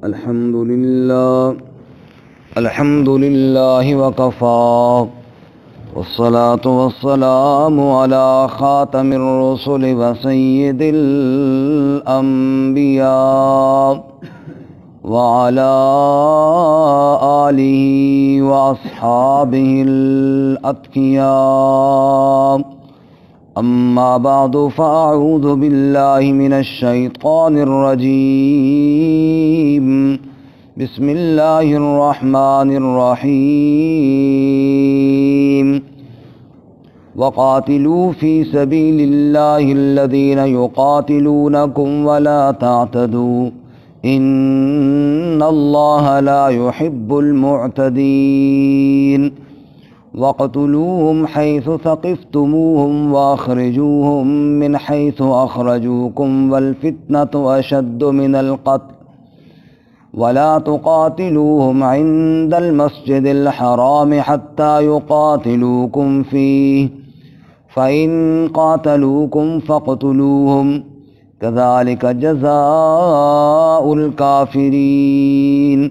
الحمد لله وكفى والصلاة والسلام على خاتم الرسل وسيد الأنبياء وعلى آله وأصحابه الأتقياء. أما بعد فأعوذ بالله من الشيطان الرجيم. بسم الله الرحمن الرحيم. وقاتلوا في سبيل الله الذين يقاتلونكم ولا تعتدوا إن الله لا يحب المعتدين. واقتلوهم حيث ثقفتموهم واخرجوهم من حيث أخرجوكم والفتنة أشد من القتل ولا تقاتلوهم عند المسجد الحرام حتى يقاتلوكم فيه فإن قاتلوكم فاقتلوهم كذلك جزاء الكافرين.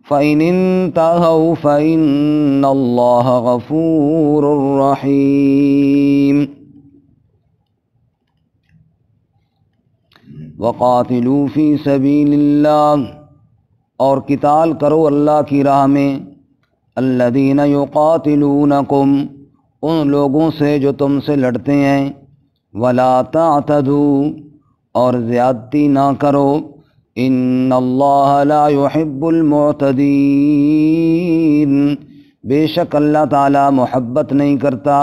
فإن انتهوا فإن الله غفور رحيم. وقاتلوا في سبيل اللہ، اور قتال کرو اللہ کی راہ میں، الذین یقاتلونکم، ان لوگوں سے جو تم سے لڑتے ہیں، ولا تعتدوا، اور زیادتی نہ کرو، ان اللہ لا يحب المعتدین، بے شک اللہ تعالی محبت نہیں کرتا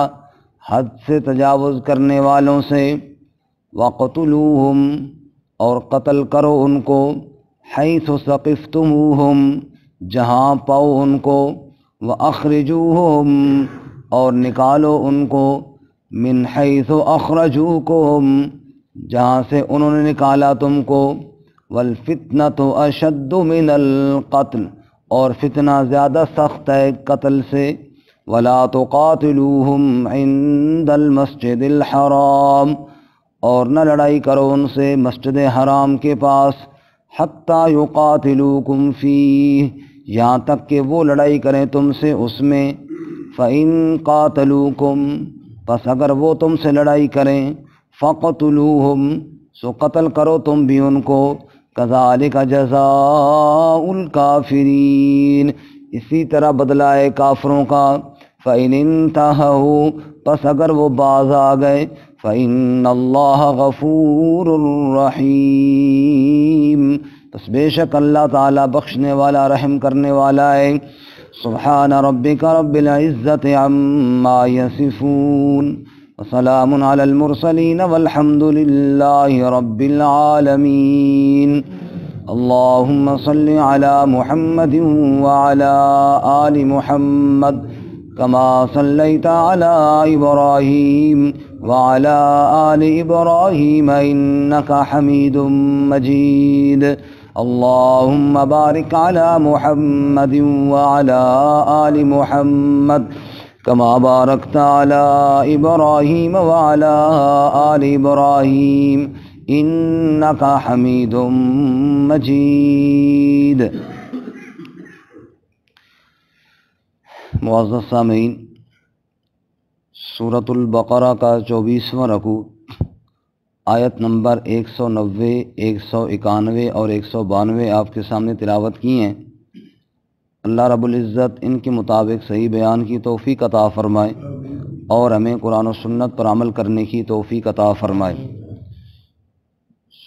حد سے تجاوز کرنے والوں سے. وقتلوہم، اور قتل کرو ان کو، حیث ثقفتموہم، جہاں پاؤ ان کو، واخرجوہم، اور نکالو ان کو، من حیث اخرجوکم، جہاں سے انہوں نے نکالا تم کو، والفتنۃ اشد من القتل، اور فتنہ زیادہ سخت ہے قتل سے. ولا تقاتلوہم عند المسجد الحرام، اور نہ لڑائی کرو ان سے مسجد حرام کے پاس، حتیٰ یقاتلوکم فیہ، یہاں تک کہ وہ لڑائی کریں تم سے اس میں. فإن قاتلوکم، پس اگر وہ تم سے لڑائی کریں، فقتلوہم، سو قتل کرو تم بھی ان کو. کذالک جزاء الکافرین، اسی طرح بدلہ ہے کافروں کا. فإن انتہوا، پس اگر وہ باز آ گئے، فإن اللہ غفور رحیم، پس بے شک اللہ تعالی بخشنے والا رحم کرنے والا ہے. سبحان ربک رب العزت عما یصفون، وسلام علی المرسلین والحمد للہ رب العالمین. اللہم صل علی محمد وعلی آل محمد کما صلیت علی ابراہیم وعلی آل ابراہیم انک حمید مجید. اللہم بارک علی محمد وعلی آل محمد کما بارکت علی ابراہیم وعلی آل ابراہیم انک حمید مجید. معزز سامعین، سورۃ البقرہ کا 24واں رکوع آیت نمبر 190، 191 اور 192 آپ کے سامنے تلاوت کی ہیں. اللہ رب العزت ان کے مطابق صحیح بیان کی توفیق عطا فرمائے اور ہمیں قرآن و سنت پر عمل کرنے کی توفیق عطا فرمائے.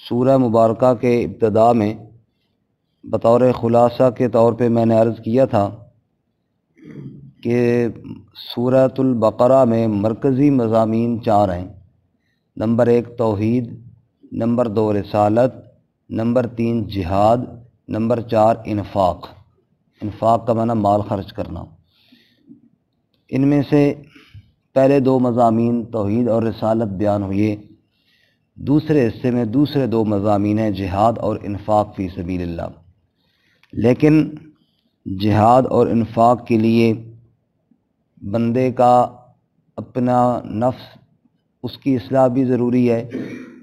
سورہ مبارکہ کے ابتدا میں بطور خلاصہ کے طور پہ میں نے عرض کیا تھا کہ سورۃ البقرہ میں مرکزی مضامین 4 ہیں. نمبر 1 توحید، نمبر 2 رسالت، نمبر 3 جہاد، نمبر 4 انفاق. انفاق کا معنی مال خرچ کرنا. ان میں سے پہلے 2 مضامین توحید اور رسالت بیان ہوئے. دوسرے حصے میں دوسرے 2 مضامین ہیں جہاد اور انفاق فی سبیل اللہ. لیکن جہاد اور انفاق کے لیے بندے کا اپنا نفس، اس کی اصلاح بھی ضروری ہے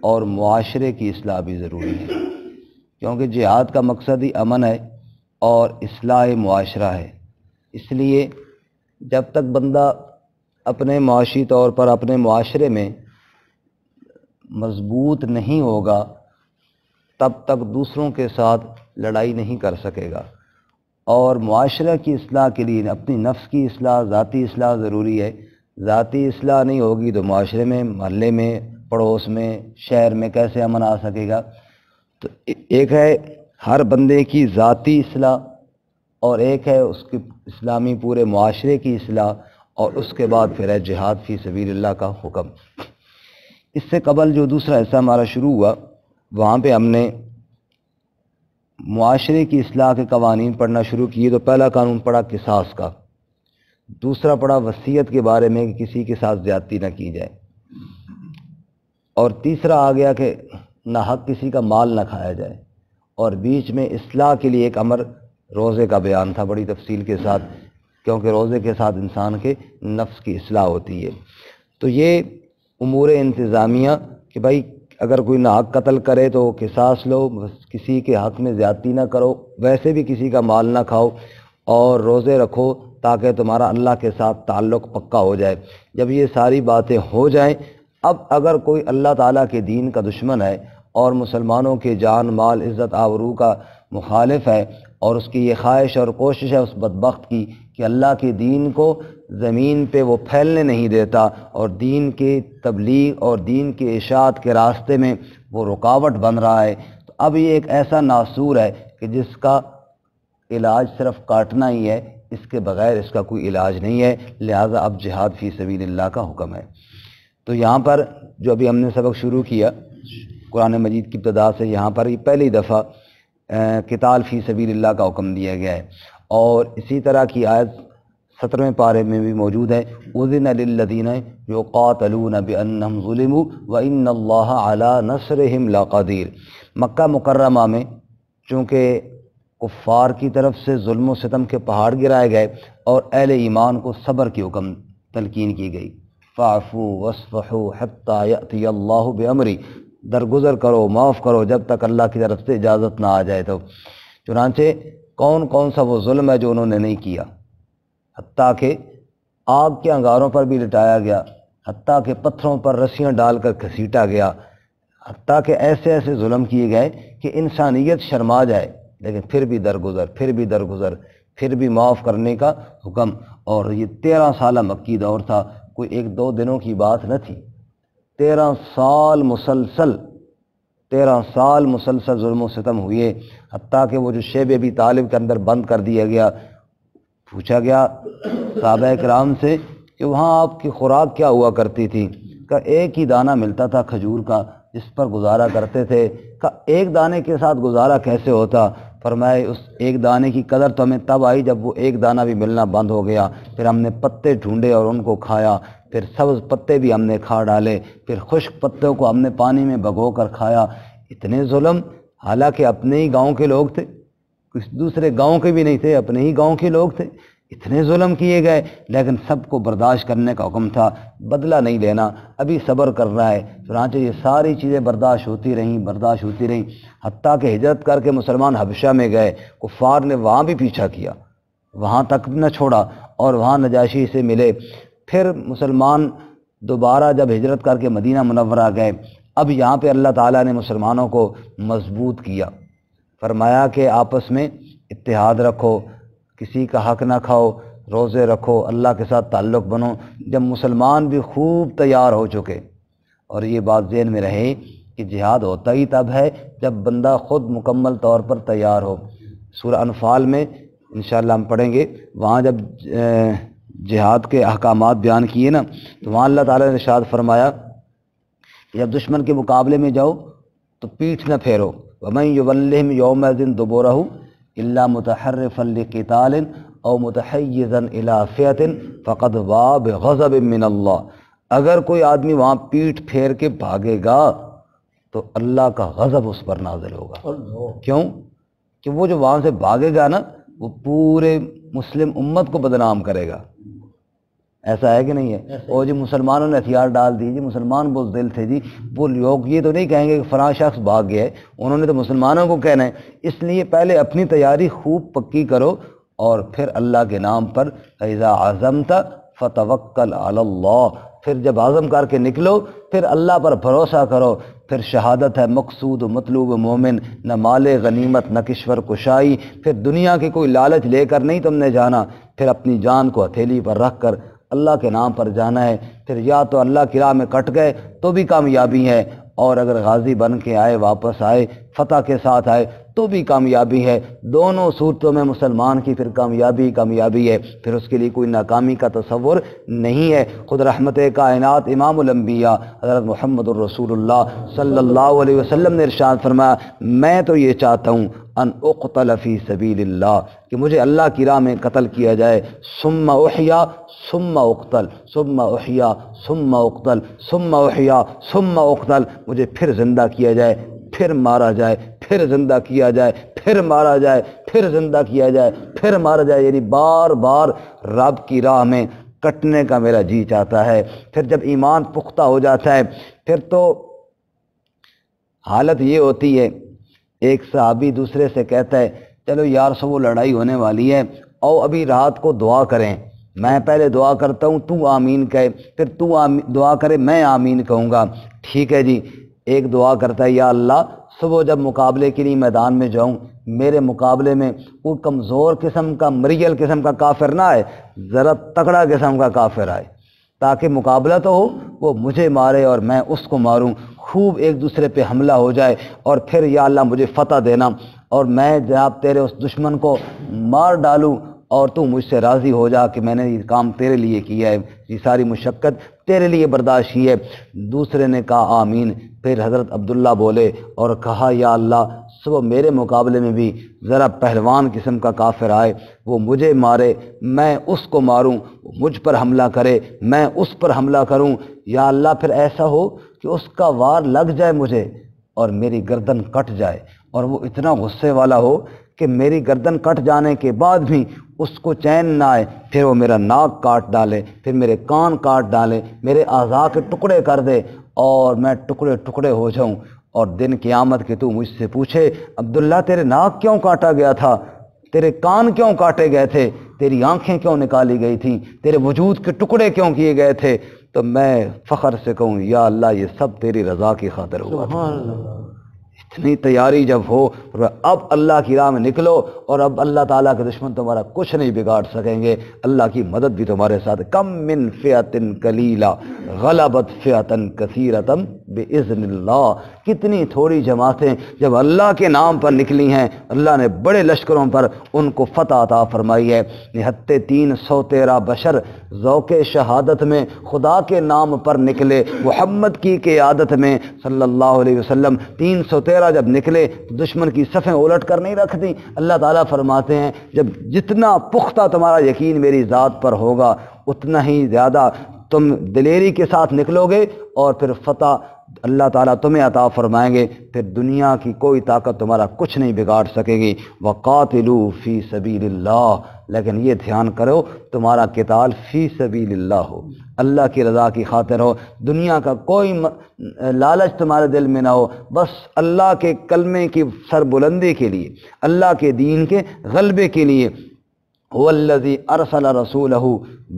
اور معاشرے کی اصلاح بھی ضروری ہے، کیونکہ جہاد کا مقصد ہی امن ہے اور اصلاح معاشرہ ہے۔ اس لیے جب تک بندہ اپنے معاشی طور پر اپنے معاشرے میں مضبوط نہیں ہوگا تب تک دوسروں کے ساتھ لڑائی نہیں کر سکے گا، اور معاشرہ کی اصلاح کے لیے اپنی نفس کی اصلاح، ذاتی اصلاح ضروری ہے۔ ذاتی اصلاح نہیں ہوگی تو معاشرے میں، محلے میں، پڑوس میں، شہر میں کیسے امن آ سکے گا؟ تو ایک ہے ہر بندے کی ذاتی اصلاح، اور ایک ہے اس کی اسلامی پورے معاشرے کی اصلاح، اور اس کے بعد پھر ہے جہاد فی سبیل اللہ کا حکم۔ اس سے قبل جو دوسرا حصہ ہمارا شروع ہوا وہاں پہ ہم نے معاشرے کی اصلاح کے قوانین پڑھنا شروع کیے۔ تو پہلا قانون پڑھا قصاص کا، دوسرا پڑھا وصیت کے بارے میں کہ کسی کے ساتھ زیادتی نہ کی جائے، اور تیسرا آ گیا کہ ناحق کسی کا مال نہ کھایا جائے، اور بیچ میں اصلاح کے لیے ایک امر روزے کا بیان تھا بڑی تفصیل کے ساتھ، کیونکہ روزے کے ساتھ انسان کے نفس کی اصلاح ہوتی ہے۔ تو یہ امور انتظامیہ کہ بھائی اگر کوئی ناحق قتل کرے تو قصاص لو، کسی کے حق میں زیادتی نہ کرو، ویسے بھی کسی کا مال نہ کھاؤ، اور روزے رکھو تاکہ تمہارا اللہ کے ساتھ تعلق پکا ہو جائے۔ جب یہ ساری باتیں ہو جائیں، اب اگر کوئی اللہ تعالیٰ کے دین کا دشمن ہے اور مسلمانوں کے جان مال عزت آبرو کا مخالف ہے، اور اس کی یہ خواہش اور کوشش ہے اس بدبخت کی کہ اللہ کے دین کو زمین پہ وہ پھیلنے نہیں دیتا، اور دین کے تبلیغ اور دین کے اشاعت کے راستے میں وہ رکاوٹ بن رہا ہے، تو اب یہ ایک ایسا ناسور ہے کہ جس کا علاج صرف کاٹنا ہی ہے، اس کے بغیر اس کا کوئی علاج نہیں ہے، لہٰذا اب جہاد فی سبیل اللہ کا حکم ہے۔ تو یہاں پر جو ابھی ہم نے سبق شروع کیا قرآن مجید کی ابتدا سے، یہاں پر یہ پہلی دفعہ قتال فی سبیل اللہ کا حکم دیا گیا ہے، اور اسی طرح کی آیت 17ویں پارے میں بھی موجود ہے، اذن للذین یقاتلون بانہم ظلموا وان اللہ علی نصرہم لقدیر۔ مکہ مکرمہ میں چونکہ کفار کی طرف سے ظلم و ستم کے پہاڑ گرائے گئے اور اہل ایمان کو صبر کی حکم تلقین کی گئی، فاعفوا واصفحوا حتی یأتی اللہ بامرہ، درگزر کرو، معاف کرو جب تک اللہ کی طرف سے اجازت نہ آ جائے۔ تو چنانچہ کون کون سا وہ ظلم ہے جو انہوں نے نہیں کیا، حتیٰ کہ آگ کے انگاروں پر بھی لٹایا گیا، حتیٰ کہ پتھروں پر رسیاں ڈال کر گھسیٹا گیا، حتیٰ کہ ایسے ایسے ظلم کیے گئے کہ انسانیت شرما جائے، لیکن پھر بھی درگزر، پھر بھی درگزر، پھر بھی معاف کرنے کا حکم۔ اور یہ 13 سالہ مکی دور تھا، کوئی 1-2 دنوں کی بات نہ تھی، 13 سال مسلسل ظلم و ستم ہوئے، حتیٰ کہ وہ جو شیب ابی طالب کے اندر بند کر دیا گیا، پوچھا گیا صحابہ کرام سے کہ وہاں آپ کی خوراک کیا ہوا کرتی تھی؟ کہ ایک ہی دانہ ملتا تھا کھجور کا جس پر گزارا کرتے تھے۔ کہ ایک دانے کے ساتھ گزارا کیسے ہوتا؟ فرمائے اس ایک دانے کی قدر تو ہمیں تب آئی جب وہ ایک دانہ بھی ملنا بند ہو گیا، پھر ہم نے پتے ڈھونڈے اور ان کو کھایا، پھر سبز پتے بھی ہم نے کھا ڈالے، پھر خشک پتوں کو ہم نے پانی میں بھگو کر کھایا۔ اتنے ظلم، حالانکہ اپنے ہی گاؤں کے لوگ تھے، کچھ دوسرے گاؤں کے بھی نہیں تھے، اپنے ہی گاؤں کے لوگ تھے، اتنے ظلم کیے گئے، لیکن سب کو برداشت کرنے کا حکم تھا، بدلہ نہیں لینا، ابھی صبر کرنا ہے۔ چنانچہ یہ ساری چیزیں برداشت ہوتی رہیں، حتیٰ کہ ہجرت کر کے مسلمان حبشہ میں گئے، کفار نے وہاں بھی پیچھا کیا، وہاں تک نہ چھوڑا، اور وہاں نجاشی سے ملے۔ پھر مسلمان دوبارہ جب ہجرت کر کے مدینہ منورہ گئے، اب یہاں پہ اللہ تعالیٰ نے مسلمانوں کو مضبوط کیا، فرمایا کہ آپس میں اتحاد رکھو، کسی کا حق نہ کھاؤ، روزے رکھو، اللہ کے ساتھ تعلق بنو۔ جب مسلمان بھی خوب تیار ہو چکے، اور یہ بات ذہن میں رہے کہ جہاد ہوتا ہی تب ہے جب بندہ خود مکمل طور پر تیار ہو۔ سورہ انفال میں انشاءاللہ ہم پڑھیں گے، وہاں جب جہاد کے احکامات بیان کیے نا، تو وہاں اللہ تعالیٰ نے ارشاد فرمایا کہ جب دشمن کے مقابلے میں جاؤ تو پیٹھ نہ پھیرو، وَمَن يُوَلِّهِمْ يَوْمَئِذٍ دُبُرَهُ إِلَّا مُتَحَرِّفًا لِقِتَالٍ أَوْ مُتَحَيِّزًا إِلَىٰ فِئَةٍ فَقَدْ بَاءَ بِغَضَبٍ مِّنَ اللَّهِ، اگر کوئی آدمی وہاں پیٹھ پھیر کے بھاگے گا تو اللہ کا غضب اس پر نازل ہوگا۔ کیوں؟ کہ وہ جو وہاں سے بھاگے گا نا، وہ پورے مسلم امت کو بدنام کرے گا، ایسا ہے کہ نہیں ہے؟ اور جی مسلمانوں نے ہتھیار ڈال دی، جی مسلمان بزدل تھے، جی وہ لوگ یہ تو نہیں کہیں گے کہ فلاں شخص بھاگ گیا ہے، انہوں نے تو مسلمانوں کو کہنا ہے۔ اس لیے پہلے اپنی تیاری خوب پکی کرو اور پھر اللہ کے نام پر اذا عزمت فتوکل علی اللہ، پھر جب عزم کر کے نکلو پھر اللہ پر بھروسہ کرو، پھر شہادت ہے مقصود و مطلوب مومن، نہ مال غنیمت نہ کشور کشائی، پھر دنیا کی کوئی لالچ لے کر نہیں تم نے جانا، پھر اپنی جان کو ہتھیلی پر رکھ کر اللہ کے نام پر جانا ہے۔ پھر یا تو اللہ کی راہ میں کٹ گئے تو بھی کامیابی ہے، اور اگر غازی بن کے آئے، واپس آئے، فتح کے ساتھ آئے تو بھی کامیابی ہے۔ دونوں صورتوں میں مسلمان کی پھر کامیابی ہے، پھر اس کے لیے کوئی ناکامی کا تصور نہیں ہے۔ خود رحمت کائنات امام الانبیاء حضرت محمد الرسول اللہ صلی اللہ علیہ وسلم نے ارشاد فرمایا، میں تو یہ چاہتا ہوں ان اقتل فی سبیل اللہ، کہ مجھے اللہ کی راہ میں قتل کیا جائے، ثم احیا ثم اقتل ثم احیا ثم اقتل ثم احیا ثم اقتل، مجھے پھر زندہ کیا جائے، پھر مارا جائے، پھر زندہ کیا جائے، پھر مارا جائے، پھر زندہ کیا جائے، پھر مارا جائے، یعنی بار بار رب کی راہ میں کٹنے کا میرا جی چاہتا ہے۔ پھر جب ایمان پختہ ہو جاتا ہے پھر تو حالت یہ ہوتی ہے، ایک صحابی دوسرے سے کہتا ہے چلو یار سو وہ لڑائی ہونے والی ہے، او ابھی رات کو دعا کریں، میں پہلے دعا کرتا ہوں تو آمین کہے، پھر تو دعا کرے میں آمین کہوں گا۔ ٹھیک ہے جی، ایک دعا کرتا ہے یا اللہ صبح جب مقابلے کے لیے میدان میں جاؤں میرے مقابلے میں وہ کمزور قسم کا مریل قسم کا کافر نہ آئے، ذرا تکڑا قسم کا کافر آئے، تاکہ مقابلہ تو ہو، وہ مجھے مارے اور میں اس کو ماروں، خوب ایک دوسرے پہ حملہ ہو جائے، اور پھر یا اللہ مجھے فتح دینا اور میں جناب تیرے اس دشمن کو مار ڈالوں اور تو مجھ سے راضی ہو جا کہ میں نے یہ کام تیرے لیے کیا ہے، یہ ساری مشقت تیرے لیے برداشت کی ہے۔ دوسرے نے کہا آمین، پھر حضرت عبداللہ بولے اور کہا یا اللہ صبح میرے مقابلے میں بھی ذرا پہلوان قسم کا کافر آئے، وہ مجھے مارے میں اس کو ماروں، مجھ پر حملہ کرے میں اس پر حملہ کروں، یا اللہ پھر ایسا ہو کہ اس کا وار لگ جائے مجھے اور میری گردن کٹ جائے، اور وہ اتنا غصے والا ہو کہ میری گردن کٹ جانے کے بعد بھی اس کو چین نہ آئے، پھر وہ میرا ناک کاٹ ڈالے، پھر میرے کان کاٹ ڈالے، میرے اعضاء کے ٹکڑے کر دے اور میں ٹکڑے ٹکڑے ہو جاؤں، اور دن قیامت کے تو مجھ سے پوچھے عبداللہ تیرے ناک کیوں کاٹا گیا تھا، تیرے کان کیوں کاٹے گئے تھے، تیری آنکھیں کیوں نکالی گئی تھیں، تیرے وجود کے ٹکڑے کیوں کیے گئے تھے، تو میں فخر سے کہوں یا اللہ یہ سب تیری رضا کی خاطر ہوا تھا۔ اتنی تیاری جب ہو اب اللہ کی راہ میں نکلو، اور اب اللہ تعالیٰ کے دشمن تمہارا کچھ نہیں بگاڑ سکیں گے، اللہ کی مدد بھی تمہارے ساتھ۔ کم من فئۃ قلیلہ غلبت فئۃ کثیرۃ باذن اللہ، کتنی تھوڑی جماعتیں جب اللہ کے نام پر نکلی ہیں اللہ نے بڑے لشکروں پر ان کو فتح عطا فرمائی ہے۔ نہت 313 بشر ذوق شہادت میں خدا کے نام پر نکلے، محمد کی قیادت میں صلی اللہ علیہ وسلم 313 جب نکلے دشمن کی صفیں الٹ کر نہیں رکھ دیں۔ اللہ تعالیٰ فرماتے ہیں جب جتنا پختہ تمہارا یقین میری ذات پر ہوگا اتنا ہی زیادہ تم دلیری کے ساتھ نکلو گے، اور پھر فتح اللہ تعالیٰ تمہیں عطا فرمائیں گے، پھر دنیا کی کوئی طاقت تمہارا کچھ نہیں بگاڑ سکے گی۔ وقاتلوا فی سبیل اللہ، لیکن یہ دھیان کرو تمہارا قتال فی سبیل اللہ ہو، اللہ کی رضا کی خاطر ہو، دنیا کا کوئی لالچ تمہارے دل میں نہ ہو، بس اللہ کے کلمے کی سربلندی کے لیے، اللہ کے دین کے غلبے کے لیے۔ هو الذی ارسل رسولہ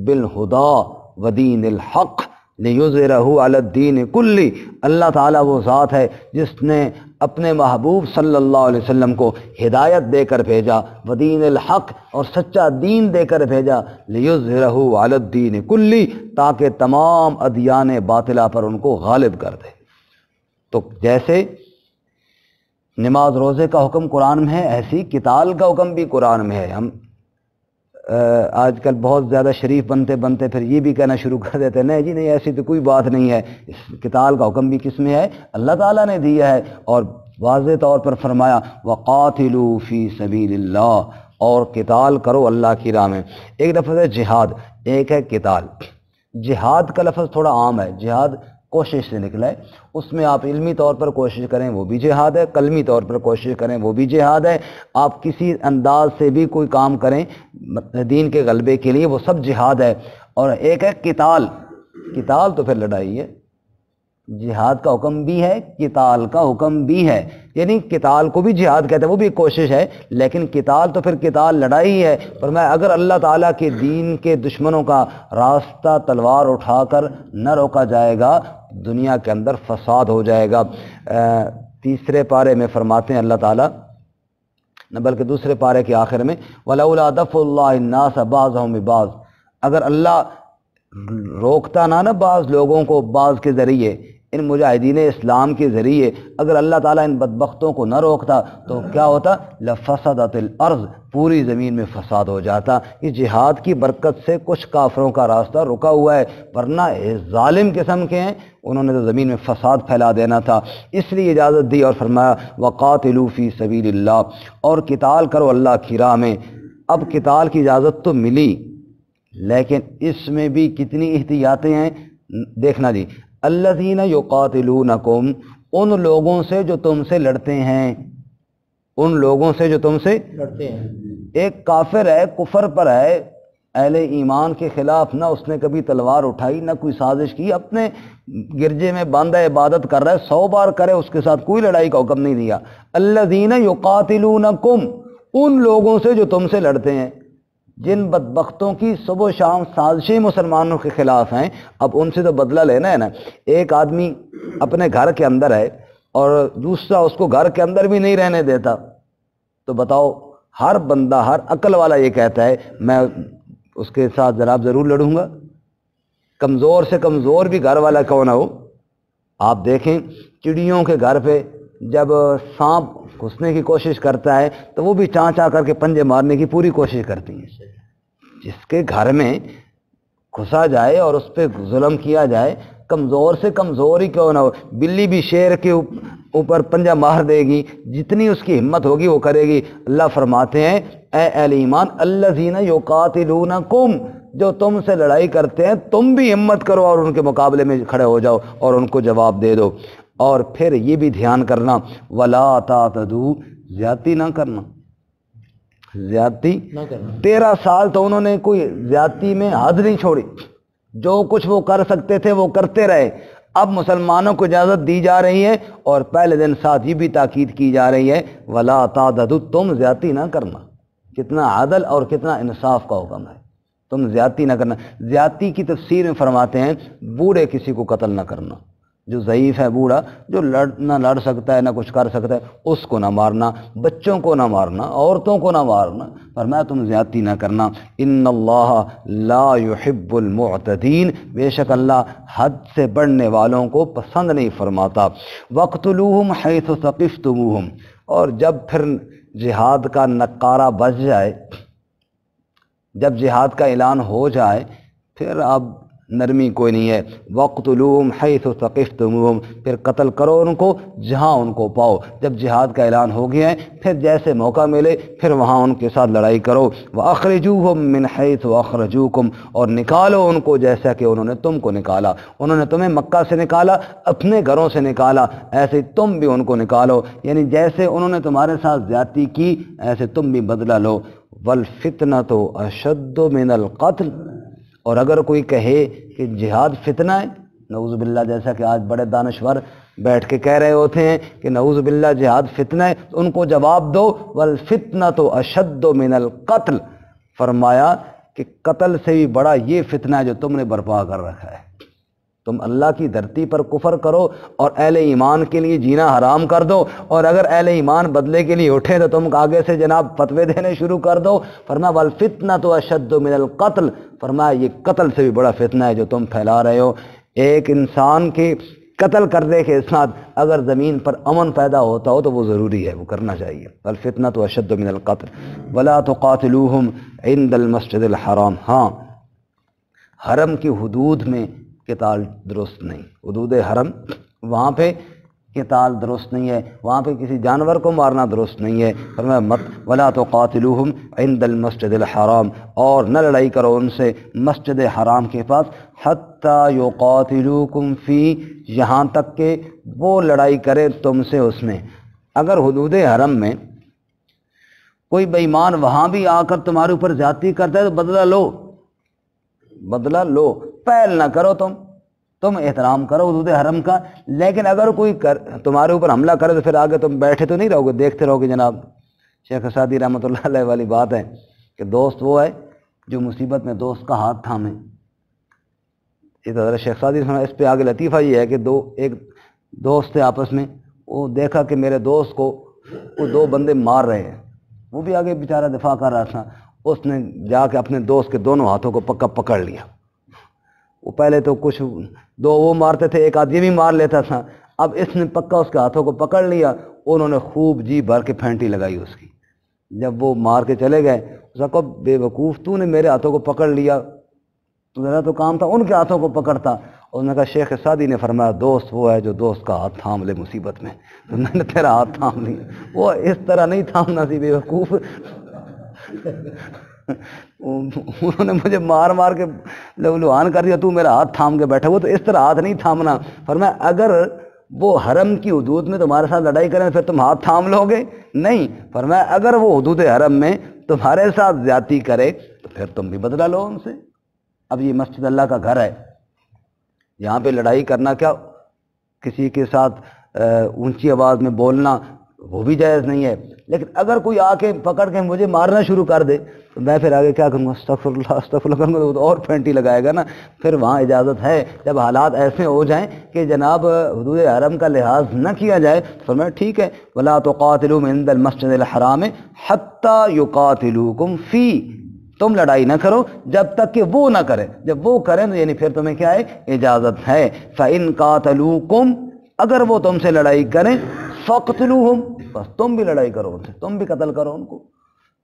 بالہدی ودین الحق لیظہرہ علی الدین کلہ، اللہ تعالیٰ وہ ذات ہے جس نے اپنے محبوب صلی اللہ علیہ وسلم کو ہدایت دے کر بھیجا، ودین الحق اور سچا دین دے کر بھیجا، لیظہرہ علی الدین کلہ تاکہ تمام ادیان باطلہ پر ان کو غالب کر دے۔ تو جیسے نماز روزے کا حکم قرآن میں ہے، ایسی قتال کا حکم بھی قرآن میں ہے۔ ہم آج کل بہت زیادہ شریف بنتے بنتے پھر یہ بھی کہنا شروع کر دیتے ہیں نہیں جی نہیں ایسی تو کوئی بات نہیں ہے، اس قتال کا حکم بھی کس میں ہے؟ اللہ تعالیٰ نے دیا ہے، اور واضح طور پر فرمایا وقاتلوا فی سبیل اللہ، اور قتال کرو اللہ کی راہ میں۔ ایک لفظ ہے جہاد، ایک ہے قتال۔ جہاد کا لفظ تھوڑا عام ہے، جہاد کوشش سے نکلا ہے، اس میں آپ علمی طور پر کوشش کریں وہ بھی جہاد ہے، قلمی طور پر کوشش کریں وہ بھی جہاد ہے، آپ کسی انداز سے بھی کوئی کام کریں دین کے غلبے کے لیے وہ سب جہاد ہے۔ اور ایک ہے قتال. قتال تو پھر لڑائی ہے. جہاد کا حکم بھی ہے، قتال کا حکم بھی ہے. یعنی قتال کو بھی جہاد کہتے ہیں، وہ بھی ایک کوشش ہے، لیکن قتال تو پھر قتال لڑائی ہے. فرمایا اگر اللہ تعالیٰ کے دین کے دشمنوں کا راستہ تلوار اٹھا کر نہ روکا جائے گا، دنیا کے اندر فساد ہو جائے گا. تیسرے پارے میں فرماتے ہیں اللہ تعالیٰ، نہ بلکہ دوسرے پارے کے آخر میں، وَلَوْلَا دَفْعُ اللَّهِ النَّاسَ بَعْضَهُم بِبَعْضٍ، اگر اللہ روکتا نہ بعض لوگوں کو بعض کے ذریعے، ان مجاہدین اسلام کے ذریعے اگر اللہ تعالیٰ ان بدبختوں کو نہ روکتا تو کیا ہوتا؟ لفسدت الارض، پوری زمین میں فساد ہو جاتا. یہ جہاد کی برکت سے کچھ کافروں کا راستہ رکا ہوا ہے، ورنہ ظالم قسم کے ہیں، انہوں نے تو زمین میں فساد پھیلا دینا تھا. اس لیے اجازت دی اور فرمایا وقاتلوا فی سبیل اللہ، اور قتال کرو اللہ کی راہ میں. اب قتال کی اجازت تو ملی، لیکن اس میں بھی کتنی احتیاطیں ہیں دیکھنا جی. الذین یقاتلونکم، ان لوگوں سے جو تم سے لڑتے ہیں، ان لوگوں سے جو تم سے لڑتے ہیں. ایک کافر ہے، کفر پر ہے، اہل ایمان کے خلاف نہ اس نے کبھی تلوار اٹھائی نہ کوئی سازش کی، اپنے گرجے میں باندھا عبادت کر رہا ہے، 100 بار کرے، اس کے ساتھ کوئی لڑائی کا حکم نہیں دیا. الذین یقاتلونکم، ان لوگوں سے جو تم سے لڑتے ہیں، جن بدبختوں کی صبح و شام سازشیں مسلمانوں کے خلاف ہیں، اب ان سے تو بدلہ لینا ہے نا. ایک آدمی اپنے گھر کے اندر ہے اور دوسرا اس کو گھر کے اندر بھی نہیں رہنے دیتا، تو بتاؤ، ہر بندہ، ہر عقل والا یہ کہتا ہے میں اس کے ساتھ جناب ضرور لڑوں گا. کمزور سے کمزور بھی گھر والا کون ہو. آپ دیکھیں چڑیوں کے گھر پہ جب سانپ گھسنے کی کوشش کرتا ہے تو وہ بھی چاں چاں کر کے پنجے مارنے کی پوری کوشش کرتی ہیں. جس کے گھر میں گھسا جائے اور اس پہ ظلم کیا جائے، کمزور سے کمزور ہی کیوں نہ ہو، بلی بھی شیر کے اوپر پنجہ مار دے گی، جتنی اس کی ہمت ہوگی وہ کرے گی. اللہ فرماتے ہیں اے اہل ایمان الذین یقاتلونکم، جو تم سے لڑائی کرتے ہیں تم بھی ہمت کرو اور ان کے مقابلے میں کھڑے ہو جاؤ اور ان کو جواب دے دو. اور پھر یہ بھی دھیان کرنا ولا تعتدوا، زیادتی نہ کرنا، زیادتی نہ کرنا. 13 سال تو انہوں نے کوئی زیادتی میں حد نہیں چھوڑی، جو کچھ وہ کر سکتے تھے وہ کرتے رہے. اب مسلمانوں کو اجازت دی جا رہی ہے اور پہلے دن ساتھ یہ بھی تاکید کی جا رہی ہے ولا تعتدوا، تم زیادتی نہ کرنا. کتنا عدل اور کتنا انصاف کا حکم ہے، تم زیادتی نہ کرنا. زیادتی کی تفسیر میں فرماتے ہیں بوڑھے کسی کو قتل نہ کرنا، جو ضعیف ہے بوڑھا، جو نہ لڑ سکتا ہے نہ کچھ کر سکتا ہے، اس کو نہ مارنا، بچوں کو نہ مارنا، عورتوں کو نہ مارنا. فرمایا تم زیادتی نہ کرنا. ان اللہ لا يحب المعتدین، بے شک اللہ حد سے بڑھنے والوں کو پسند نہیں فرماتا. وقتلوہم حیث ثقفتموہم، اور جب پھر جہاد کا نقارہ بج جائے، جب جہاد کا اعلان ہو جائے، پھر اب نرمی کوئی نہیں ہے. وقتلوہم حیث ثقفتموہم، پھر قتل کرو ان کو جہاں ان کو پاؤ. جب جہاد کا اعلان ہو گیا ہے پھر جیسے موقع ملے پھر وہاں ان کے ساتھ لڑائی کرو. واخرجوہم من حیث اخرجوکم، اور نکالو ان کو جیسا کہ انہوں نے تم کو نکالا. انہوں نے تمہیں مکہ سے نکالا، اپنے گھروں سے نکالا، ایسے تم بھی ان کو نکالو. یعنی جیسے انہوں نے تمہارے ساتھ زیادتی کی ایسے تم بھی بدلہ لو. والفتنۃ اشد من القتل، اور اگر کوئی کہے کہ جہاد فتنہ ہے، نعوذ باللہ، جیسا کہ آج بڑے دانشور بیٹھ کے کہہ رہے ہوتے ہیں کہ نعوذ باللہ جہاد فتنہ ہے، تو ان کو جواب دو والفتنۃ اشد من القتل. فرمایا کہ قتل سے بھی بڑا یہ فتنہ ہے جو تم نے برپا کر رکھا ہے. تم اللہ کی دھرتی پر کفر کرو اور اہل ایمان کے لیے جینا حرام کر دو، اور اگر اہل ایمان بدلے کے لیے اٹھے تو تم آگے سے جناب فتوے دینے شروع کر دو. فرمایا والفتنۃ اشد من القتل، فرمایا یہ قتل سے بھی بڑا فتنہ ہے جو تم پھیلا رہے ہو. ایک انسان کے قتل کرنے کے ساتھ اگر زمین پر امن پیدا ہوتا ہو تو وہ ضروری ہے، وہ کرنا چاہیے. والفتنۃ اشد من القتل ولا تقاتلوہم عند المسجد الحرام. ہاں، حرم کی حدود میں قتال درست نہیں، حدود حرم وہاں پہ قتال درست نہیں ہے، وہاں پہ کسی جانور کو مارنا درست نہیں ہے. فرمایا مت ولا تقاتلوہم عند المسجد الحرام، اور نہ لڑائی کرو ان سے مسجد حرام کے پاس، حتی یقاتلوکم فی، یہاں تک کہ وہ لڑائی کرے تم سے اس میں. اگر حدود حرم میں کوئی بے ایمان وہاں بھی آ کر تمہارے اوپر زیادتی کرتا ہے تو بدلہ لو. بدلہ لو، پہل نہ کرو، تم احترام کرو حدود حرم کا، لیکن اگر کوئی تمہارے اوپر حملہ کرے تو پھر آگے تم بیٹھے تو نہیں رہو گے، دیکھتے رہو گے۔ جناب شیخ سعدی رحمۃ اللہ علیہ والی بات ہے کہ دوست وہ ہے جو مصیبت میں دوست کا ہاتھ تھامے۔ یہ تو حضرت شیخ سعدی رحمۃ، اس پہ آگے لطیفہ یہ ہے کہ ایک دوست تھے آپس میں، وہ دیکھا کہ میرے دوست کو وہ دو بندے مار رہے ہیں، وہ بھی آگے بیچارہ دفاع کر رہا تھا، اس نے جا کے اپنے دوست کے دونوں ہاتھوں کو پکڑ لیا۔ وہ پہلے تو کچھ دو وہ مارتے تھے، ایک آدمی بھی مار لیتا تھا، اب اس نے پکا اس کے ہاتھوں کو پکڑ لیا، انہوں نے خوب جی بھر کے پھینٹی لگائی اس کی۔ جب وہ مار کے چلے گئے، اس نے کہا بے وقوف تو نے میرے ہاتھوں کو پکڑ لیا، تو ذرا تو کام تھا ان کے ہاتھوں کو پکڑتا۔ اس نے کہا شیخ سعدی نے فرمایا دوست وہ ہے جو دوست کا ہاتھ تھام لے مصیبت میں، تو میں نے تیرا ہاتھ تھام لیا، وہ اس طرح نہیں تھامنا سی بے وقوف۔ انہوں نے مجھے مار کے لہوان کر دیا، تو میرا ہاتھ تھام کے بیٹھا، وہ تو اس طرح ہاتھ نہیں تھامنا۔ فرمایا اگر وہ حرم کی حدود میں تمہارے ساتھ لڑائی کریں پھر تم ہاتھ تھام لو گے؟ نہیں۔ فرمایا اگر وہ حدود حرم میں تمہارے ساتھ زیادتی کرے تو پھر تم بھی بدلہ لو ان سے۔ اب یہ مسجد اللہ کا گھر ہے، یہاں پہ لڑائی کرنا کیا، کسی کے ساتھ اونچی آواز میں بولنا وہ بھی جائز نہیں ہے، لیکن اگر کوئی آ کے پکڑ کے مجھے مارنا شروع کر دے تو میں پھر آگے کیا کروں گا، استغفر اللہ کروں گا، تو اور پھینٹی لگائے گا نا۔ پھر وہاں اجازت ہے جب حالات ایسے ہو جائیں کہ جناب حدود حرم کا لحاظ نہ کیا جائے تو فرمایا ٹھیک ہے، وَلَا تُقَاتِلُوا عِندَ الْمَسْجِدِ الْحَرَامِ حَتَّى يُقَاتِلُوكُمْ فِيهِ، تم لڑائی نہ کرو جب تک کہ وہ نہ کرے، جب وہ کریں تو یعنی پھر تمہیں کیا ہے، اجازت ہے۔ فَإِن قَاتَلُوكُمْ، اگر وہ تم سے لڑائی کریں، فَاقْتُلُوهُمْ، بس تم بھی لڑائی کرو ان سے، تم بھی قتل کرو ان کو۔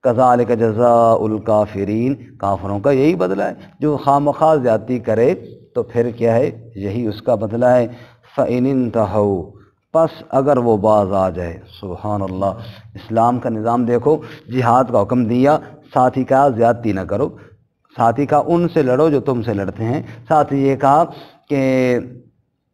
كَذَلِكَ جَزَاءُ الْكَافِرِينَ، کافروں کا یہی بدلہ ہے، جو خواہ زیادتی کرے تو پھر کیا ہے، یہی اس کا بدلہ ہے۔ فَإِنِ انْتَهَوْا، پس اگر وہ باز آ جائے۔ سبحان اللہ، اسلام کا نظام دیکھو، جہاد کا حکم دیا، ساتھ ہی کہا زیادتی نہ کرو، ساتھ ہی کہا ان سے لڑو جو تم سے لڑتے ہیں، ساتھ ہی یہ کہا کہ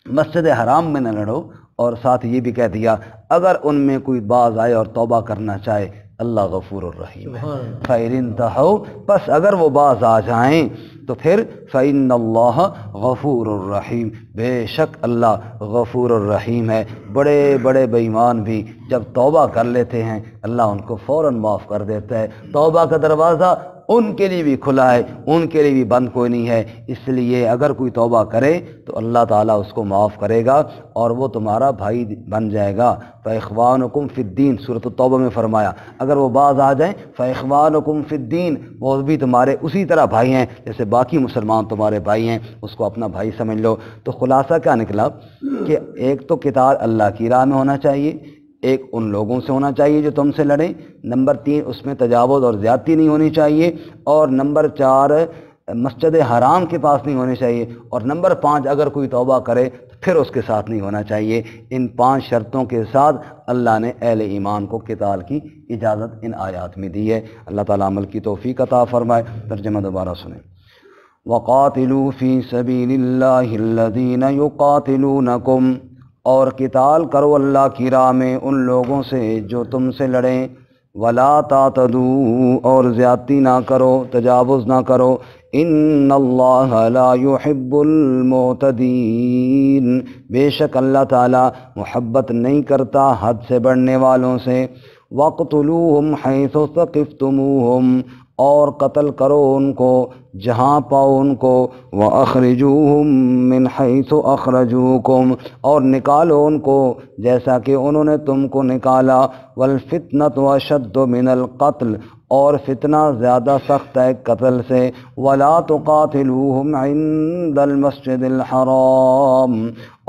مسجد حرام میں نہ لڑو، اور ساتھ یہ بھی کہہ دیا اگر ان میں کوئی باز آئے اور توبہ کرنا چاہے اللہ غفور الرحیم ہے۔ فَإِنِ انْتَهَوْا، پس اگر وہ باز آ جائیں تو پھر فَإِنَّ اللَّهَ غفور الرحیم، بے شک اللہ غفور الرحیم ہے۔ بڑے بڑے بے ایمان بھی جب توبہ کر لیتے ہیں اللہ ان کو فوراً معاف کر دیتا ہے۔ توبہ کا دروازہ ان کے لیے بھی کھلا ہے، ان کے لیے بھی بند کوئی نہیں ہے، اس لیے اگر کوئی توبہ کرے تو اللہ تعالیٰ اس کو معاف کرے گا اور وہ تمہارا بھائی بن جائے گا۔ فَإِخْوَانُكُمْ فِي الدِّينِ، سورۃ التوبہ میں فرمایا اگر وہ باز آ جائیں فَإِخْوَانُكُمْ فِي الدِّينِ، وہ بھی تمہارے اسی طرح بھائی ہیں جیسے باقی مسلمان تمہارے بھائی ہیں، اس کو اپنا بھائی سمجھ لو۔ تو خلاصہ کیا نکلا کہ ایک تو قتال اللہ کی راہ میں ہونا چاہیے، ایک ان لوگوں سے ہونا چاہیے جو تم سے لڑیں، نمبر 3 اس میں تجاوز اور زیادتی نہیں ہونی چاہیے، اور نمبر 4 مسجد حرام کے پاس نہیں ہونے چاہیے، اور نمبر 5 اگر کوئی توبہ کرے تو پھر اس کے ساتھ نہیں ہونا چاہیے۔ ان 5 شرطوں کے ساتھ اللہ نے اہل ایمان کو قتال کی اجازت ان آیات میں دی ہے۔ اللہ تعالیٰ عمل کی توفیق عطا فرمائے۔ ترجمہ دوبارہ سنیں۔ وَقَاتِلُوا فِي سَبِيلِ اللَّهِ الَّذِينَ يُقَاتِلُونَكُمْ، اور قتال کرو اللہ کی راہ میں ان لوگوں سے جو تم سے لڑیں، وَلَا تَعْتَدُوا، اور زیادتی نہ کرو، تجاوز نہ کرو، إِنَّ اللَّهَ لَا يُحِبُّ الْمُعْتَدِينَ، بے شک اللہ تعالیٰ محبت نہیں کرتا حد سے بڑھنے والوں سے۔ وَاقْتُلُوهُمْ حَيْثُ ثَقِفْتُمُوهُمْ، اور قتل کرو ان کو جہاں پاؤ ان کو، وَأَخْرِجُوهُمْ مِنْ حَيْثُ أَخْرَجُوكُمْ، اور نکالو ان کو جیسا کہ انہوں نے تم کو نکالا۔ وَالْفِتْنَةُ أَشَدُّ مِنَ الْقَتْلِ، اور فتنہ زیادہ سخت ہے قتل سے۔ وَلَا تُقَاتِلُوهُمْ عِندَ الْمَسْجِدِ الْحَرَامِ،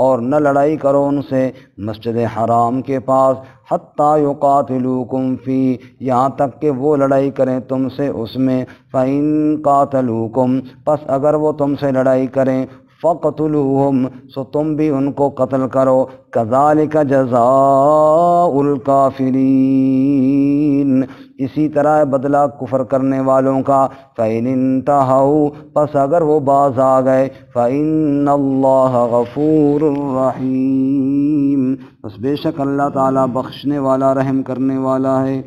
اور نہ لڑائی کرو ان سے مسجد حرام کے پاس، حَتَّى يُقَاتِلُوكُمْ فِيهِ، یہاں تک کہ وہ لڑائی کریں تم سے اس میں۔ فَإِن قَاتَلُوكُمْ، پس اگر وہ تم سے لڑائی کریں، فَقْتُلُوهُمْ، سو تم بھی ان کو قتل کرو۔ كَذَلِكَ جَزَاءُ الْكَافِرِينَ، اسی طرح ہے بدلہ کفر کرنے والوں کا۔ فَإِنِ انْتَهَوْا، پس اگر وہ باز آ گئے، فَإِنَّ اللَّهَ غَفُورٌ رَحِيمٌ، بس بے شک اللہ تعالیٰ بخشنے والا رحم کرنے والا ہے۔